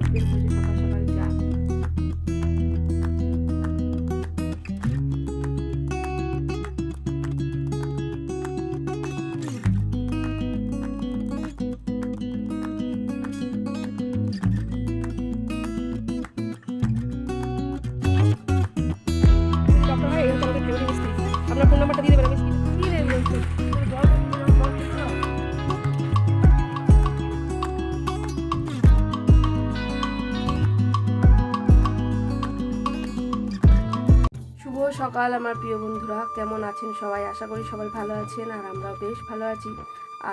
Husband বসে সকাল সকাল চা। ডক্টর ভাই এই তোমাকে ফেভারিট মিস্ত্রি, আপনার ফোন নাম্বারটা দিয়ে দেবেন। আমি কি রে বলছো? শুভ সকাল আমার প্রিয় বন্ধুরা, কেমন আছেন সবাই? আশা করি সবাই ভালো আছেন, আর আমরাও বেশ ভালো আছি।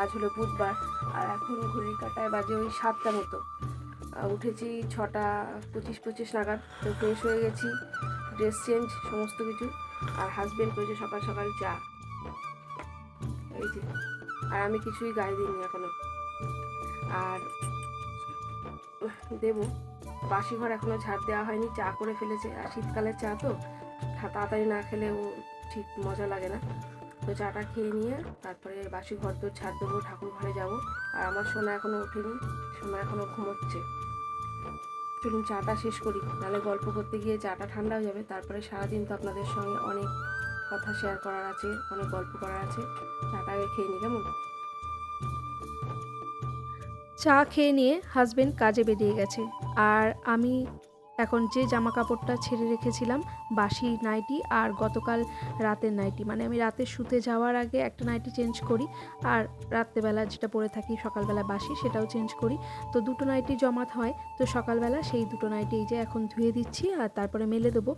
আজ হলো বুধবার, আর এখন ঘড়ির কাঁটায় বাজে ওই 7টা মতো। উঠেছি 6:25 নাগাদ। তো ফ্রেশ হয়ে গেছি, ড্রেস চেঞ্জ সমস্ত কিছু। আর হাজবেন্ড করেছে সকাল সকাল চা, এই যে। আর আমি কিছুই গায়ে দিইনি এখনো, আর দেবো। বাসি ঘর এখনো ঝাড় দেওয়া হয়নি, চা করে ফেলেছে। আর শীতকালের চা তো তাড়াতাড়ি না খেলেও ঠিক মজা লাগে না। তো চাটা খেয়ে নিয়ে তারপরে বাসি ঘর তো ঝাড় দেবো, ঠাকুর ঘরে যাবো। আর আমার সোনা এখনো ওঠেনি, সোনা এখনো ঘুমোচ্ছে। চলুন চাটা শেষ করি, নাহলে গল্প করতে গিয়ে চাটা ঠান্ডা হয়ে যাবে। তারপরে সারাদিন তো আপনাদের সঙ্গে অনেক কথা শেয়ার করার আছে, অনেক গল্প করার আছে। চাটা আগে খেয়ে নিই, কেমন? চা খেয়ে নিয়ে হাজবেন্ড কাজে বেরিয়ে গেছে। আর আমি এখন যে জামা কাপড়টা ছেড়ে রেখেছিলাম, বাসি নাইটি আর গতকাল রাতের নাইটি, মানে আমি রাতে শুতে যাওয়ার আগে একটা নাইটি চেঞ্জ করি, আর রাত্রেবেলা যেটা পরে থাকি সকালবেলা বাসি সেটাও চেঞ্জ করি। তো দুটো নাইটি জমা হয়, তো সকালবেলা সেই দুটো নাইটি এই যে এখন ধুয়ে দিচ্ছি আর তারপরে মেলে দেবো।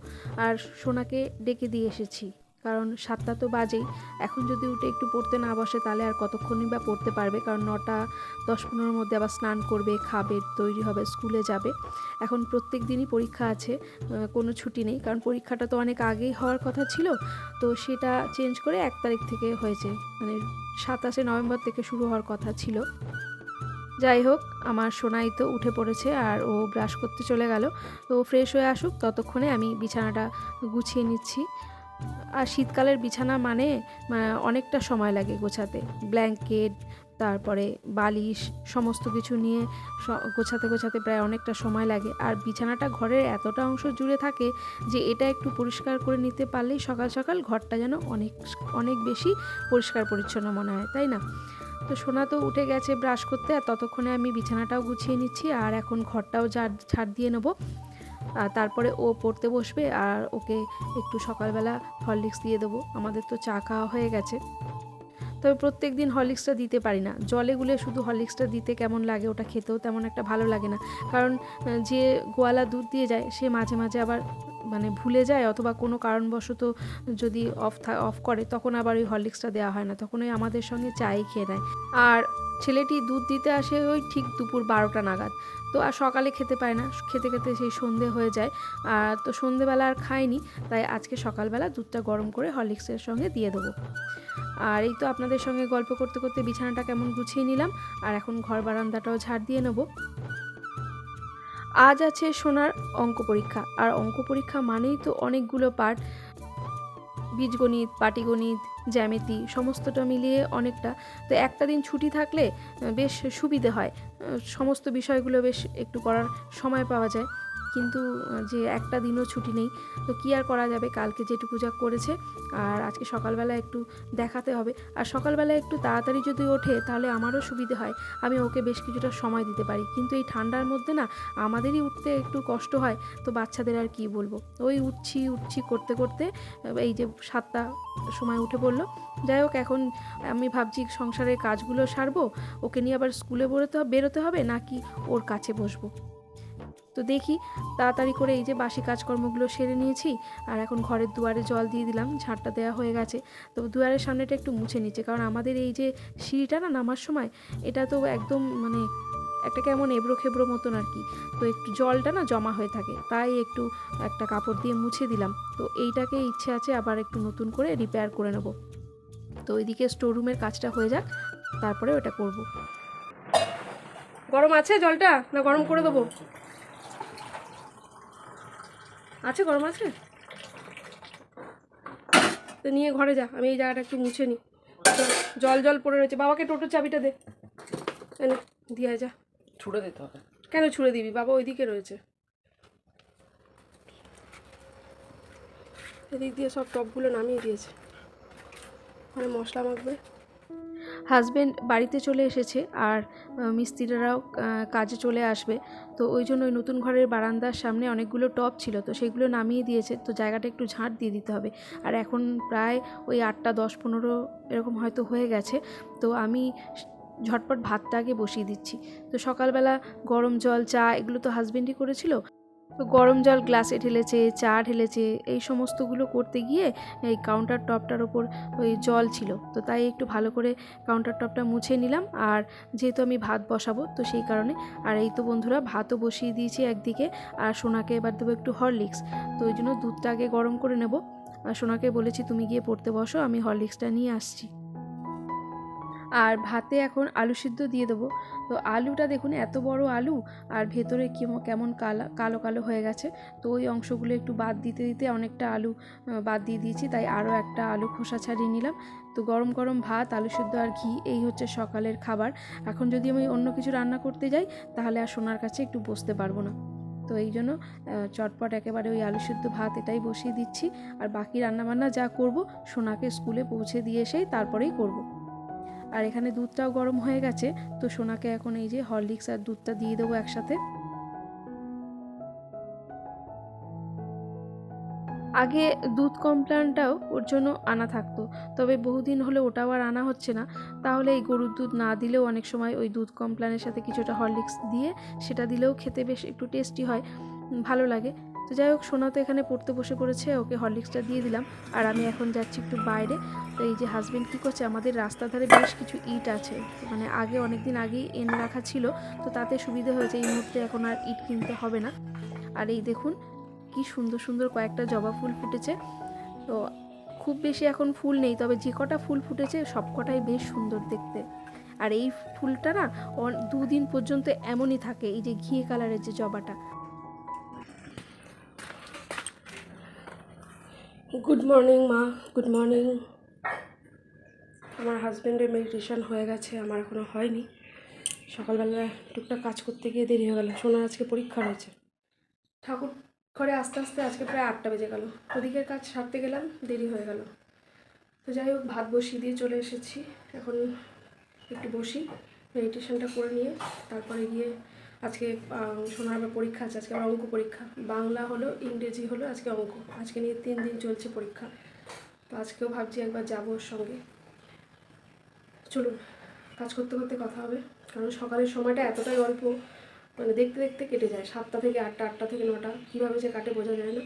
আর সোনাকে ডেকে দিয়ে এসেছি, কারণ 7টা তো বাজেই। এখন যদি উঠে একটু পড়তে না বসে তাহলে আর কতক্ষণই বা পড়তে পারবে, কারণ 9:10-15 মধ্যে আবার স্নান করবে, খাবে, তৈরি হবে, স্কুলে যাবে। এখন প্রত্যেক দিনই পরীক্ষা আছে, কোনো ছুটি নেই, কারণ পরীক্ষাটা তো অনেক আগেই হওয়ার কথা ছিল। তো সেটা চেঞ্জ করে 1 তারিখ থেকে হয়েছে, মানে 27শে নভেম্বর থেকে শুরু হওয়ার কথা ছিল। যাই হোক, আমার সোনাই তো উঠে পড়েছে আর ও ব্রাশ করতে চলে গেল। তো ফ্রেশ হয়ে আসুক, ততক্ষণে আমি বিছানাটা গুছিয়ে নিচ্ছি। আর শীতকালের বিছানা মানে অনেকটা সময় লাগে গোছাতে। ব্ল্যাঙ্কেট, তারপরে বালিশ, সমস্ত কিছু নিয়ে গোছাতে গোছাতে প্রায় অনেকটা সময় লাগে। আর বিছানাটা ঘরের এতটা অংশ জুড়ে থাকে যে এটা একটু পরিষ্কার করে নিতে পারলেই সকাল সকাল ঘরটা যেন অনেক অনেক বেশি পরিষ্কার পরিচ্ছন্ন মনে হয়, তাই না? তো সোনা তো উঠে গেছে ব্রাশ করতে, আর ততক্ষণে আমি বিছানাটাও গুছিয়ে নিচ্ছি। আর এখন ঘরটাও ঝাড় দিয়ে নেবো। আর তারপরে ও পড়তে বসবে, আর ওকে একটু সকালবেলা হরলিক্স দিয়ে দেবো। আমাদের তো চা খাওয়া হয়ে গেছে, তবে প্রত্যেক দিন হরলিক্সটা দিতে পারি না। জলে গুলে শুধু হরলিক্সটা দিতে কেমন লাগে, ওটা খেতেও তেমন একটা ভালো লাগে না। কারণ যে গোয়ালা দুধ দিয়ে যায় সে মাঝে মাঝে আবার মানে ভুলে যায়, অথবা কোনো কারণবশত যদি অফ করে, তখন আবার ওই হরলিক্সটা দেওয়া হয় না, তখন ওই আমাদের সঙ্গে চাই খেয়ে নেয়। আর ছেলেটি দুধ দিতে আসে ওই ঠিক দুপুর 12টা নাগাদ। তো আর সকালে খেতে পায় না, খেতে খেতে সেই সন্ধে হয়ে যায়। আর তো সন্ধেবেলা আর খায়নি, তাই আজকে সকালবেলা দুধটা গরম করে হরলিক্সের সঙ্গে দিয়ে দেবো। আর এই তো আপনাদের সঙ্গে গল্প করতে করতে বিছানাটা কেমন গুছিয়ে নিলাম, আর এখন ঘর বারান্দাটাও ঝাড় দিয়ে নেব। আজ আছে সোনার অঙ্ক পরীক্ষা, আর অঙ্ক পরীক্ষা মানেই তো অনেকগুলো পার্ট, বীজগণিত, পাটিগণিত, জ্যামিতি, সমস্তটা মিলিয়ে অনেকটা। তো একটা দিন ছুটি থাকলে বেশ সুবিধে হয়, সমস্ত বিষয়গুলো বেশ একটু করার সময় পাওয়া যায়। কিন্তু যে একটা দিনও ছুটি নেই, তো কী আর করা যাবে, কালকে যেটুকু যা করেছে। আর আজকে সকালবেলা একটু দেখাতে হবে। আর সকালবেলা একটু তাড়াতাড়ি যদি ওঠে তাহলে আমারও সুবিধে হয়, আমি ওকে বেশ কিছুটা সময় দিতে পারি। কিন্তু এই ঠান্ডার মধ্যে না আমাদেরই উঠতে একটু কষ্ট হয়, তো বাচ্চাদের আর কি বলবো। ওই উঠছি করতে করতে এই যে 7টা সময় উঠে পড়লো। যাই হোক, এখন আমি ভাবছি সংসারের কাজগুলো সারবো, ওকে নিয়ে আবার স্কুলে বেরোতে হবে, নাকি ওর কাছে বসবো। তো দেখি, তাড়াতাড়ি করে এই যে বাসি কাজকর্মগুলো সেরে নিয়েছি। আর এখন ঘরের দুয়ারে জল দিয়ে দিলাম, ঝাঁটটা দেওয়া হয়ে গেছে। তো দুয়ারের সামনেটা একটু মুছে নিচ্ছে, কারণ আমাদের এই যে সিঁড়িটা না নামার সময়, এটা তো একদম মানে একটা কেমন এবড়ো খেবড়ো মতন আর কি। তো একটু জলটা না জমা হয়ে থাকে, তাই একটু একটা কাপড় দিয়ে মুছে দিলাম। তো এইটাকে ইচ্ছে আছে আবার একটু নতুন করে রিপেয়ার করে নেব। তো ওইদিকে স্টোররুমের কাজটা হয়ে যাক, তারপরে ওটা করব। গরম আছে জলটা, না গরম করে দেবো? আছে, গরম আছে, তো নিয়ে ঘরে যা, আমি এই জায়গাটা একটু মুছে নিই। জল জল পড়ে রয়েছে। বাবাকে টোটোর চাবিটা দে, এনে দিয়ে যা। ছুড়ে দিতে হবে কেন ছুঁড়ে দিবি? বাবা ওইদিকে রয়েছে। এদিক দিয়ে সব টপগুলো নামিয়ে দিয়েছে, মানে মশলা মাখবে। হাজবেন্ড বাড়িতে চলে এসেছে আর মিস্ত্রিরাও কাজে চলে আসবে, তো ওই জন্য ওই নতুন ঘরের বারান্দার সামনে অনেকগুলো টব ছিল, তো সেগুলো নামিয়ে দিয়েছে। তো জায়গাটা একটু ঝাঁট দিয়ে দিতে হবে। আর এখন প্রায় ওই 8টা 10-15 এরকম হয়তো হয়ে গেছে। তো আমি ঝটপট ভাতটা আগে বসিয়ে দিচ্ছি। তো সকালবেলা গরম জল, চা এগুলো তো হাজবেন্ডই করেছিল। তো গরম জল গ্লাসে ঢেলেছে, চা ঢেলেছে, এই সমস্তগুলো করতে গিয়ে এই কাউন্টার টপটার ওপর ওই জল ছিল, তো তাই একটু ভালো করে কাউন্টার টপটা মুছে নিলাম। আর যেহেতু আমি ভাত বসাবো তো সেই কারণে। আর এই তো বন্ধুরা, ভাতও বসিয়ে দিয়েছি একদিকে, আর সোনাকে এবার দেবো একটু হরলিক্স। তো ওই জন্য দুধটা আগে গরম করে নেব। আর সোনাকে বলেছি তুমি গিয়ে পড়তে বসো, আমি হরলিক্সটা নিয়ে আসছি। আর ভাতে এখন আলু সিদ্ধ দিয়ে দেবো। তো আলুটা দেখুন, এত বড় আলু, আর ভেতরে কেমন কালো কালো হয়ে গেছে। তো ওই অংশগুলো একটু বাদ দিতে দিতে অনেকটা আলু বাদ দিয়ে দিয়েছি, তাই আরও একটা আলু খোসা ছাড়িয়ে নিলাম। তো গরম গরম ভাত, আলু সিদ্ধ আর ঘি, এই হচ্ছে সকালের খাবার। এখন যদি আমি অন্য কিছু রান্না করতে যাই তাহলে আর সোনার কাছে একটু বসতে পারবো না। তো এই জন্য চটপট একেবারে ওই আলু সিদ্ধ ভাত এটাই বসিয়ে দিচ্ছি। আর বাকি রান্নাবান্না যা করব সোনাকে স্কুলে পৌঁছে দিয়ে এসেই তারপরেই করব। আর এখানে দুধটাও গরম হয়ে গেছে, তো সোনাকে এখন এই যে হরলিক্স আর দুধটা দিয়ে দেবো একসাথে। আগে দুধ কমপ্ল্যানটাও ওর জন্য আনা থাকতো, তবে বহুদিন হলে ওটাও আর আনা হচ্ছে না। তাহলে এই গরুর দুধ না দিলেও অনেক সময় ওই দুধ কমপ্ল্যানের সাথে কিছুটা হরলিক্স দিয়ে সেটা দিলেও খেতে বেশ একটু টেস্টি হয়, ভালো লাগে। তো যাই হোক, সোনা তো এখানে পড়তে বসে পড়েছে, ওকে হরলিক্সটা দিয়ে দিলাম। আর আমি এখন যাচ্ছি একটু বাইরে। তো এই যে হাজবেন্ড কী করছে, আমাদের রাস্তার ধারে বেশ কিছু ইট আছে, মানে আগে অনেক দিন আগেই এনে রাখা ছিল, তো তাতে সুবিধা হয়েছে, এই মুহূর্তে এখন আর ইট কিনতে হবে না। আর এই দেখুন কি সুন্দর সুন্দর কয়েকটা জবা ফুল ফুটেছে। তো খুব বেশি এখন ফুল নেই, তবে যে কটা ফুল ফুটেছে সব কটাই বেশ সুন্দর দেখতে। আর এই ফুলটা না 2 দিন পর্যন্ত এমনই থাকে, এই যে ঘিয়ে কালারের যে জবাটা। গুড মর্নিং মা, গুড মর্নিং। আমার হাজব্যান্ডের মেডিটেশন হয়ে গেছে, আমার এখনও হয়নি। সকালবেলা টুকটাক কাজ করতে গিয়ে দেরি হয়ে গেল। সোনার আজকে পরীক্ষা রয়েছে। ঠাকুর ঘরে আস্তে আস্তে আজকে প্রায় 8টা বেজে গেল। ওদিকের কাজ সারতে গেলাম, দেরি হয়ে গেল। তো যাই হোক, ভাত বসিয়ে দিয়ে চলে এসেছি। এখন একটু বসি, মেডিটেশনটা করে নিয়ে তারপরে গিয়ে আজকে সোনার আবার পরীক্ষা আছে। আজকে আবার অঙ্ক পরীক্ষা, বাংলা হলো, ইংরেজি হলো, আজকে অঙ্ক। আজকে নিয়ে 3 দিন চলছে পরীক্ষা। তো আজকেও ভাবছি একবার যাবো ওর সঙ্গে। চলুন, কাজ করতে করতে কথা হবে, কারণ সকালের সময়টা এতটাই অল্প, মানে দেখতে দেখতে কেটে যায়। 7টা থেকে 8টা, 8টা থেকে 9টা, কীভাবে যে কাটে বোঝা যায় না।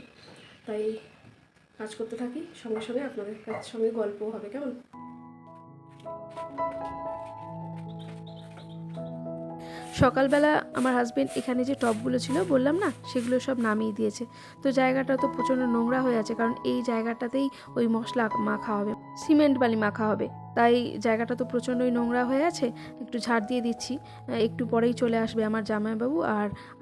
তাই কাজ করতে থাকি, সঙ্গে সঙ্গে আপনাদের সঙ্গে গল্পও হবে, কেমন? সকালবেলা আমার হাজবেন্ড এখানে যে টবগুলো ছিল বললাম না, সেগুলো সব নামিয়ে দিয়েছে। তো জায়গাটা তো প্রচণ্ড নোংরা হয়ে আছে, কারণ এই জায়গাটাতেই ওই মশলা মাখা হবে, সিমেন্ট বালি মাখা হবে, তাই জায়গাটা তো প্রচণ্ডই নোংরা হয়ে আছে। একটু ঝাড় দিয়ে দিচ্ছি। একটু পরেই চলে আসবে আমার জামাইবাবু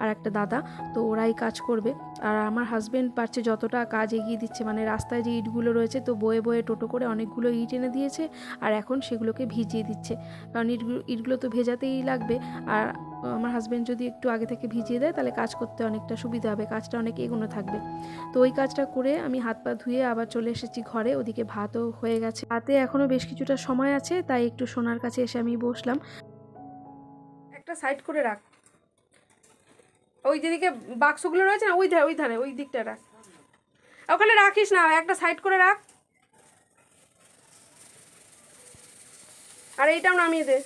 আর একটা দাদা, তো ওরাই কাজ করবে। আর আমার হাজবেন্ড পারছে যতটা কাজ এগিয়ে দিচ্ছে, মানে রাস্তায় যে ইটগুলো রয়েছে তো বয়ে বয়ে টোটো করে অনেকগুলো ইট এনে দিয়েছে, আর এখন সেগুলোকে ভিজিয়ে দিচ্ছে, কারণ ইটগুলো তো ভেজাতেই লাগবে। আর আমার হাজবেন্ড যদি একটু আগে থেকে ভিজিয়ে দেয় তাহলে কাজ করতে অনেকটা সুবিধা হবে, কাজটা অনেক এগোনো থাকবে। তো ওই কাজটা করে আমি হাত পা ধুয়ে আবার চলে এসেছি ঘরে। ওদিকে ভাতও হয়ে গেছে, হাতে এখনও বেশ কিছুটা সময় আছে, তাই একটু সোনার কাছে এসে আমি বসলাম। একটা সাইড করে রাখ, ওই যেদিকে বাক্সগুলো রয়েছে না, ওই ধারে ওই দিকটা রাখ, ওখানে রাখিস না, একটা সাইড করে রাখ। আর এইটাও নামিয়ে দে।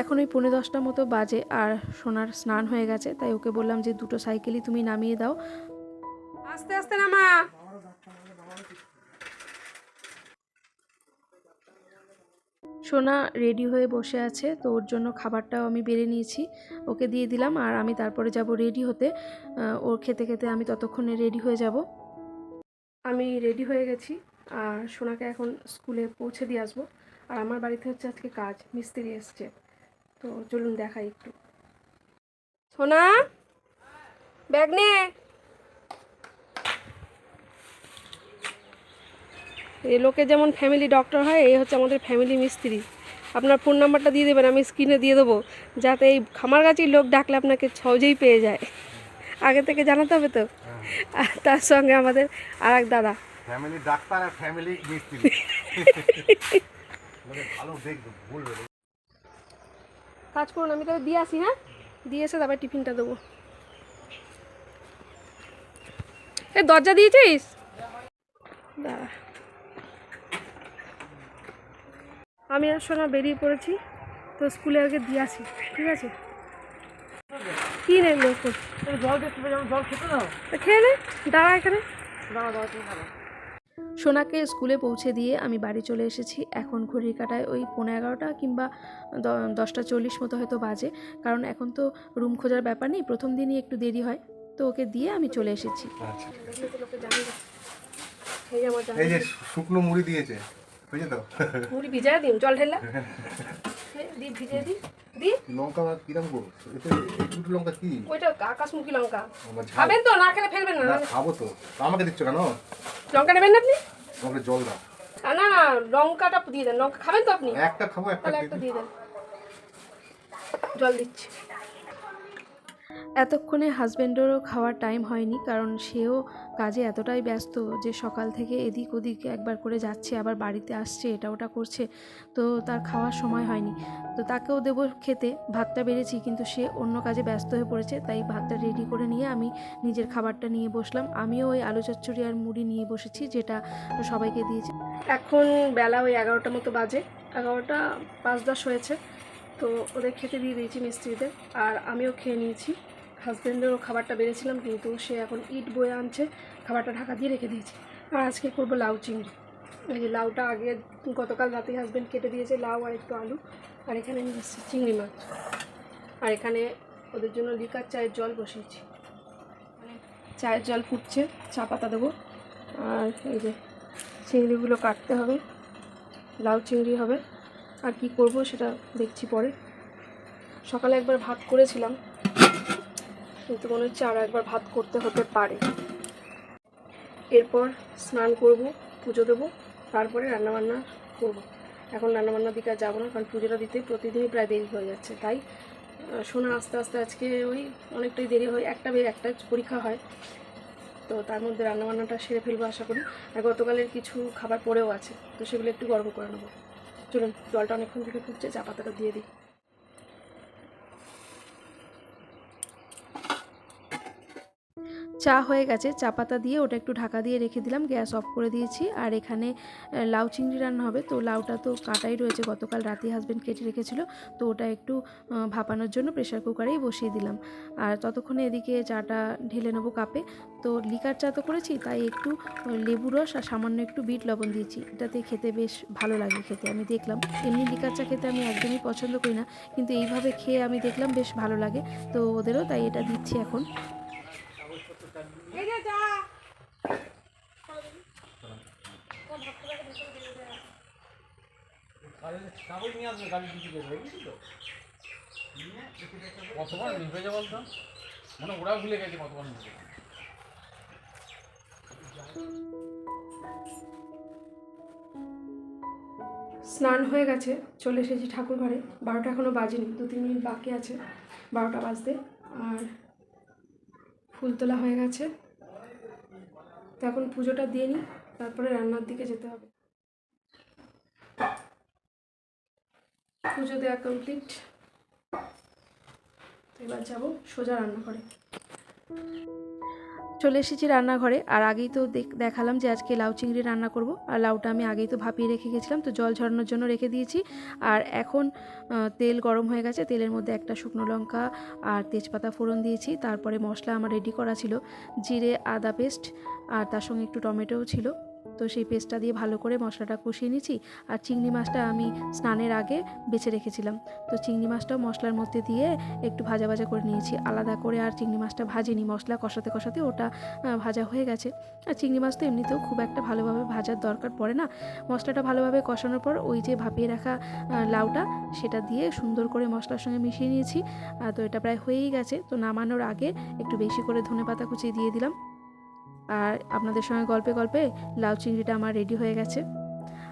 এখন ওই 10:45 মতো বাজে, আর সোনার স্নান হয়ে গেছে, তাই ওকে বললাম যে 2টো সাইকেলই তুমি নামিয়ে দাও। আস্তে আস্তে নামা। সোনা রেডি হয়ে বসে আছে, তো ওর জন্য খাবারটাও আমি বেড়ে নিয়েছি, ওকে দিয়ে দিলাম। আর আমি তারপরে যাব রেডি হতে, ওর খেতে খেতে আমি ততক্ষণে রেডি হয়ে যাব। আমি রেডি হয়ে গেছি, আর সোনাকে এখন স্কুলে পৌঁছে দিয়ে আসবো। আর আমার বাড়িতে হচ্ছে আজকে কাজ, মিস্ত্রি এসছে, তো চলুন দেখাই একটু। সোনা, ব্যাগ নে। এ লোকে যেমন ফ্যামিলি ডক্টর হয়, এই হচ্ছে আমাদের ফ্যামিলি মিস্ত্রি। আপনার ফোন নাম্বারটা দিয়ে দেবেন, আমি স্ক্রিনে দিয়ে দেবো, যাতে এই খামারগাছির লোক ডাকলে আপনাকে সহজেই পেয়ে যায়। আগে থেকে জানাতে হবে তো। আর তার সঙ্গে আমাদের আর এক দাদা, ফ্যামিলি ডাক্তার আর ফ্যামিলি মিস্ত্রি ভালো দেখবে বলবে। কাজ করুন, আমি তবে দিয়ে আসি। হ্যাঁ, দিয়ে এসে তারপর টিফিনটা দেবো। এই দরজা দিয়েছিস? দাঁড়া, আমি আর সোনা বেরিয়ে পড়েছি, তো স্কুলে আগে দিয়ে আসি, ঠিক আছে? কী নেই লোক জল দেখতে পেয়ে জল খেতে দাও। খেয়ে নে, দাঁড়া এখানে। সোনাকে স্কুলে পৌঁছে দিয়ে আমি বাড়ি চলে এসেছি। এখন ঘড়ির কাঁটায় ওই 11:15 কিংবা 10:40 মতো হয়তো বাজে, কারণ এখন তো রুম খোঁজার ব্যাপার নেই, প্রথম দিনই একটু দেরি হয়, তো ওকে দিয়ে আমি চলে এসেছি। এই যে শুকনো মুড়ি দিয়েছে, বুঝে তো? মুড়ি ভিজায় দিম, জল ঢেলা দি, ভিজিয়ে দি দি। লঙ্কা কিরম গো? এতে দুটো লঙ্কা কি? ওইটা আকাশমুখী লঙ্কা। আমার ঝাল। খাবেন তো? না খেলে ফেলবেন না। না, খাবো তো। তা আমাকে দিচ্ছ কেন? লঙ্কা নেবেন না আপনি? আমাকে জল দাও। না না, লঙ্কাটা দিয়ে দেন। লঙ্কা খাবেন তো আপনি? একটা খাবো, একটা তাহলে একটা দিয়ে দেন, জল দিচ্ছি। এতক্ষণে হাজব্যান্ডেরও খাওয়ার টাইম হয়নি, কারণ সেও কাজে এতটাই ব্যস্ত যে সকাল থেকে এদিক ওদিক একবার করে যাচ্ছে, আবার বাড়িতে আসছে, এটা ওটা করছে, তো তার খাওয়ার সময় হয়নি। তো তাকেও দেবো খেতে, ভাতটা বেড়েছি, কিন্তু সে অন্য কাজে ব্যস্ত হয়ে পড়েছে, তাই ভাতটা রেডি করে নিয়ে আমি নিজের খাবারটা নিয়ে বসলাম। আমিও ওই আলু চচ্চড়ি আর মুড়ি নিয়ে বসেছি, যেটা সবাইকে দিয়েছি। এখন বেলা ওই 11টা মতো বাজে, 11টা 5-10 হয়েছে। তো ওদের খেতে দিয়ে দিয়েছি মিস্ত্রিদের, আর আমিও খেয়ে নিয়েছি। হাজব্যান্ডেরও খাবারটা বেড়েছিলাম, কিন্তু সে এখন ইট বয়ে আনছে, খাবারটা ঢাকা দিয়ে রেখে দিয়েছি। আর আজকে করবো লাউ চিংড়ি। এই যে লাউটা আগে গতকাল রাতে হাজব্যান্ড কেটে দিয়েছে, লাউ আর একটু আলু। আর এখানে নিয়ে এসেছি চিংড়ি মাছ। আর এখানে ওদের জন্য লিকার চায়ের জল বসিয়েছি, চায়ের জল ফুটছে, চা পাতা দেবো। আর এই যে চিংড়িগুলো কাটতে হবে, লাউ চিংড়ি হবে। আর কি করব সেটা দেখছি পরে। সকালে একবার ভাত করেছিলাম, কিন্তু মনে হচ্ছে আরও একবার ভাত করতে হতে পারে। এরপর স্নান করব, পুজো দেবো, তারপরে রান্নাবান্না করব। এখন রান্নাবান্নার দিকে আর যাবো না, কারণ পুজোটা দিতে প্রতিদিনই প্রায় দেরি হয়ে যাচ্ছে। তাই শোনা আস্তে আস্তে আজকে ওই অনেকটাই দেরি হয়, একটা পরীক্ষা হয়, তো তার মধ্যে রান্নাবান্নাটা সেরে ফেলবো আশা করি। আর গতকালের কিছু খাবার পড়েও আছে, তো সেগুলো একটু গরম করে নেবো। চলুন, জলটা অনেকক্ষণ থেকে ফুটছে, চা পাতাটা দিয়ে দিই। চা হয়ে গেছে, চা পাতা দিয়ে ওটা একটু ঢাকা দিয়ে রেখে দিলাম, গ্যাস অফ করে দিয়েছি। আর এখানে লাউ চিংড়ি রান্না হবে, তো লাউটা তো কাটাই রয়েছে, গতকাল রাতে হাজব্যান্ড কেটে রেখেছিল, তো ওটা একটু ভাপানোর জন্য প্রেশার কুকারেই বসিয়ে দিলাম। আর ততক্ষণে এদিকে চাটা ঢেলে নেবো কাপে। তো লিকার চা তো করেছি, তাই একটু লেবু রস আর সামান্য একটু বিট লবণ দিয়েছি, এটাতে খেতে বেশ ভালো লাগে খেতে। আমি দেখলাম এমনি লিকার চা খেতে আমি একদমই পছন্দ করি না, কিন্তু এইভাবে খেয়ে আমি দেখলাম বেশ ভালো লাগে, তো ওদেরও তাই এটা দিচ্ছি এখন। কতবার নিভে যা বলতো, মানে ওরা ভুলে গেছে কতবার নিভে। স্নান হয়ে গেছে, চলে এসেছি ঠাকুর ঘরে। 12টা এখনও বাজেনি, 2-3 মিনিট বাকি আছে 12টা বাজতে। আর ফুল তোলা হয়ে গেছে, তো এখন পুজোটা দিয়ে নিই, তারপরে রান্নার দিকে যেতে হবে। পুজো দেওয়া কমপ্লিট, এবার যাবো সোজা রান্নাঘরে। চলে এসেছি রান্নাঘরে, আর আগেই তো দেখালাম যে আজকে লাউ চিংড়ি রান্না করব। আর লাউটা আমি আগেই তো ভাপিয়ে রেখে গেছিলাম, তো জল ঝরানোর জন্য রেখে দিয়েছি। আর এখন তেল গরম হয়ে গেছে, তেলের মধ্যে একটা শুকনো লঙ্কা আর তেজপাতা ফোড়ন দিয়েছি। তারপরে মশলা আমার রেডি করা ছিল, জিরে আদা পেস্ট, আর তার সঙ্গে একটু টমেটোও ছিল, তো সেই পেস্টটা দিয়ে ভালো করে মশলাটা কষিয়ে নিয়েছি। আর চিংড়ি মাছটা আমি স্নানের আগে বেছে রেখেছিলাম, তো চিংড়ি মাছটাও মশলার মধ্যে দিয়ে একটু ভাজা ভাজা করে নিয়েছি, আলাদা করে আর চিংড়ি মাছটা ভাজিনি, মশলা কষাতে কষাতে ওটা ভাজা হয়ে গেছে। আর চিংড়ি মাছ তো এমনিতেও খুব একটা ভালোভাবে ভাজার দরকার পড়ে না। মশলাটা ভালোভাবে কষানোর পর ওই যে ভাপিয়ে রাখা লাউটা সেটা দিয়ে সুন্দর করে মশলার সঙ্গে মিশিয়ে নিয়েছি। তো এটা প্রায় হয়েই গেছে, তো নামানোর আগে একটু বেশি করে ধনেপাতা কুচি দিয়ে দিলাম। আর আপনাদের সঙ্গে গল্পে গল্পে লাউ চিংড়িটা আমার রেডি হয়ে গেছে।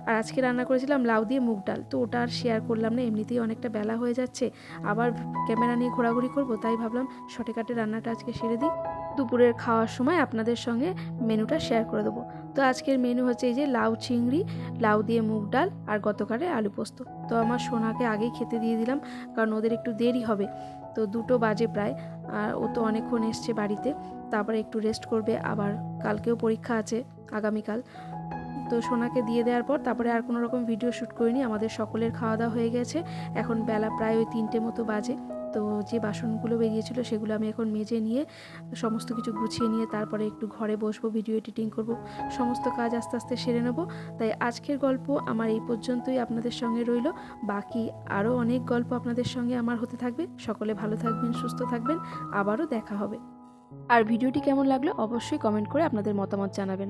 আর আজকে রান্না করেছিলাম লাউ দিয়ে মুগ ডাল, তো ওটা আর শেয়ার করলাম না, এমনিতেই অনেকটা বেলা হয়ে যাচ্ছে, আবার ক্যামেরা নিয়ে ঘোরাঘুরি করব, তাই ভাবলাম শর্টকাটে রান্নাটা আজকে সেরে দিই। দুপুরের খাওয়ার সময় আপনাদের সঙ্গে মেনুটা শেয়ার করে দেবো। তো আজকের মেনু হচ্ছে এই যে লাউ চিংড়ি, লাউ দিয়ে মুগ ডাল আর গতকালের আলু পোস্ত। তো আমার সোনাকে আগেই খেতে দিয়ে দিলাম, কারণ ওদের একটু দেরি হবে, তো 2টো বাজে প্রায়, আর ও তো অনেকক্ষণ এসছে বাড়িতে, তারপরে একটু রেস্ট করবে, আবার কালকেও পরীক্ষা আছে আগামীকাল। তো সোনাকে দিয়ে দেওয়ার পর তারপরে আর কোনো রকম ভিডিও শ্যুট করিনি, আমাদের সকলের খাওয়া দাওয়া হয়ে গেছে, এখন বেলা প্রায় ওই 3টে মতো বাজে। তো যে বাসনগুলো বেরিয়েছিল সেগুলো আমি এখন মেজে নিয়ে সমস্ত কিছু গুছিয়ে নিয়ে তারপরে একটু ঘরে বসবো, ভিডিও এডিটিং করব, সমস্ত কাজ আস্তে আস্তে সেরে নেব। তাই আজকের গল্প আমার এই পর্যন্তই আপনাদের সঙ্গে রইল, বাকি আরও অনেক গল্প আপনাদের সঙ্গে আমার হতে থাকবে। সকলে ভালো থাকবেন, সুস্থ থাকবেন, আবারও দেখা হবে। আর ভিডিওটি কেমন লাগলো অবশ্যই কমেন্ট করে আপনাদের মতামত জানাবেন।